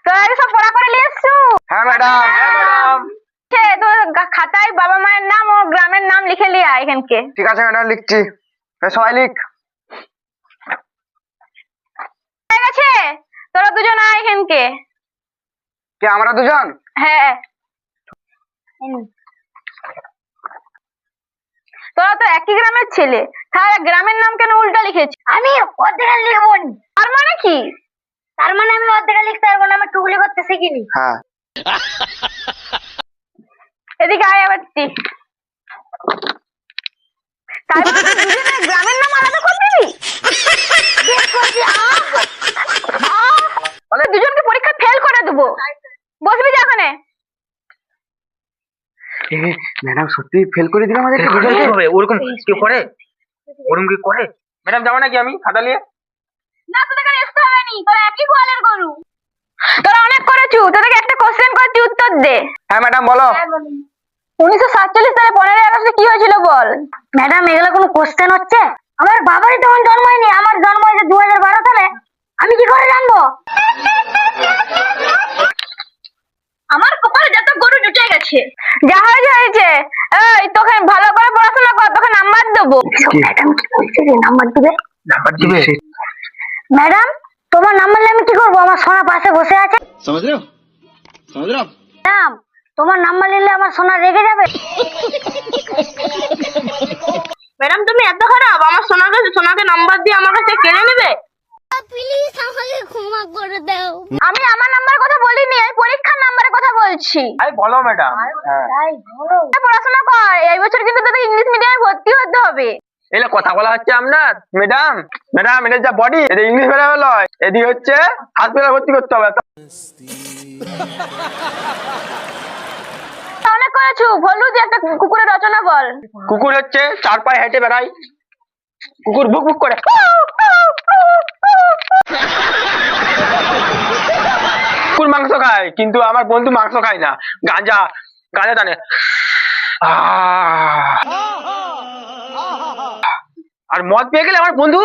তোরা সব পড়া করে নিয়ে এসছু? হ্যাঁ ম্যাডাম। তো খাতায় বাবা মায়ের নাম ও গ্রামের নাম লিখে লিয়া এখানকে। ঠিক আছে ম্যাডাম, লিখছি। সবাই লিখ। হয়ে গেছে? তোরা দুজন আয় এখানকে। কে, আমরা দুজন? হ্যাঁ। তোরা তো একই গ্রামের ছেলে, তাহলে গ্রামের নাম কেন উল্টা লিখেছিস? আমি অর্ধেক লিখবো নি। তার মানে কি? তার মানে আমি অর্ধেক লিখতে পারবো না, আমি টুকলি করতে শিখিনি। হ্যাঁ। এদিকে আয় আবার তুই। তারপরে তুই দুজনের গ্রামের নাম আলাদা করে দিবি? দুজনকে পরীক্ষা ফেল করে দেবো। বসবি যা ওখানে। ম্যাডাম সত্যি ফেল করে দিল আমাদের। ওরকম কেউ করে? ওরকম কি করে? ম্যাডাম যাবো নাকি আমি খাতা নিয়ে? না, তোদেরকে আসতে হবে নি, তোরা একই গোয়ালের গরু। তোরা অনেক করেছু, তোদেরকে একটা কোশ্চেন করছি, উত্তর দে। হ্যাঁ ম্যাডাম বলো। 1947 সালে 15ই আগস্টে কি হয়েছিল বল? ম্যাডাম এগুলো কোনো কোশ্চেন হচ্ছে? আমার বাবারই তখন জন্ম হয়নি, আমার জন্ম হয়েছে 2012 সালে। আমি কি করে জানবো? আমার কপালে যত গরু জুটে গেছে। যা হয়েছে হয়েছে। এই তোকে ভালো করে পড়াশোনা কর, তোকে নাম্বার দেবো। ম্যাডাম কি বলছে রে, নাম্বার দিবে? নাম্বার দিবে? ম্যাডাম তোমার নাম্বার নিয়ে আমি কি করবো? আমার সোনা পাশে বসে আছে। ম্যাডাম তোমার নাম্বার নিলে আমার সোনা রেগে যাবে। ম্যাডাম তুমি এত খারাপ, আমার সোনাকে নাম্বার দিয়ে আমার কাছে কেড়ে নেবে? প্লিজ আমাকে ক্ষমা করে দাও। আমি আমার নাম্বার কথা বলিনি, আমি পরীক্ষার নাম্বারের কথা বলছি। আরে বলো ম্যাডাম। পড়াশোনা কর, এই বছর কিন্তু তোদের ইংলিশ মিডিয়ামে ভর্তি হতে হবে। এলে কথা বলা হচ্ছে আপনার? ম্যাডাম ম্যাডাম এটা যা বডি, এটা ইংলিশ মিডিয়াম নয়, এদিকে হচ্ছে হাসপাতালে ভর্তি করতে হবে। অনেক করেছু, বললু যে একটা কুকুরের রচনা বল। কুকুর হচ্ছে 4 পায়ে হেঁটে বেড়ায়। কুকুর ভুক ভুক করে। কুকুর মাংস খায়, কিন্তু আমার বন্ধু মাংস খায় না, গাঁজা গাঁজা টানে। আর মদ পেয়ে গেলে আমার বন্ধু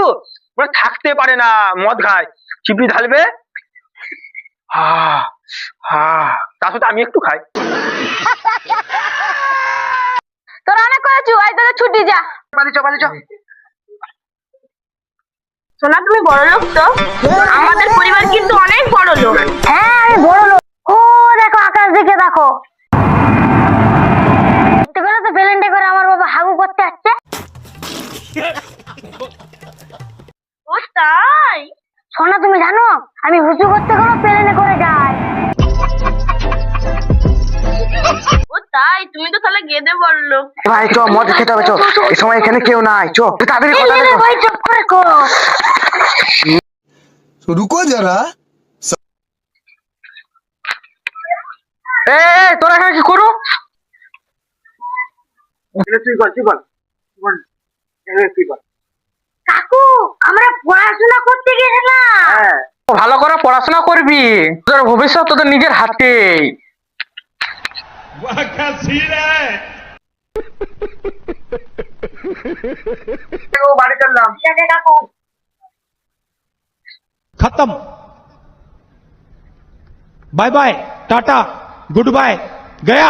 ওরা থাকতে পারে না, মদ খায়, চিপড়ি ঢালবে, তার সাথে আমি একটু খাই। তোরা অনেক করেছু, আজ তোদের ছুটি, যা। বাড়ি চ। সোনা তুমি বড় লোক তো? আমাদের পরিবার কিন্তু অনেক বড় লোক। হ্যাঁ আমি বড় লোক। ও দেখো আকাশ দিকে দেখো। দেখতে পেলে তো বেলেন্ডে করে আমার বাবা হাগু করতে আসছে। ও তাই? সোনা তুমি জানো আমি হুজু করতে গেলে প্লেনে করে যাই। ও তাই? তুমি তো তাহলে গেদে বড় লোক। ভাই চ, মদ খেতে হবে, চ। এই সময় এখানে কেউ নাই, চ তাড়াতাড়ি কর, তাড়াতাড়ি কর। ভাই চুপ করে কর। रुको जरा। তোরা এখানে কি করো? তুই বল। কাকু আমরা পড়াশোনা করতে গেছিলাম। হ্যাঁ। ভালো করে পড়াশোনা করবি, তোদের ভবিষ্যৎ তোদের নিজের হাতে। বাড়ি চললাম। ঠিক আছে কাকু। खत्म। Bye bye, tata, goodbye, गया।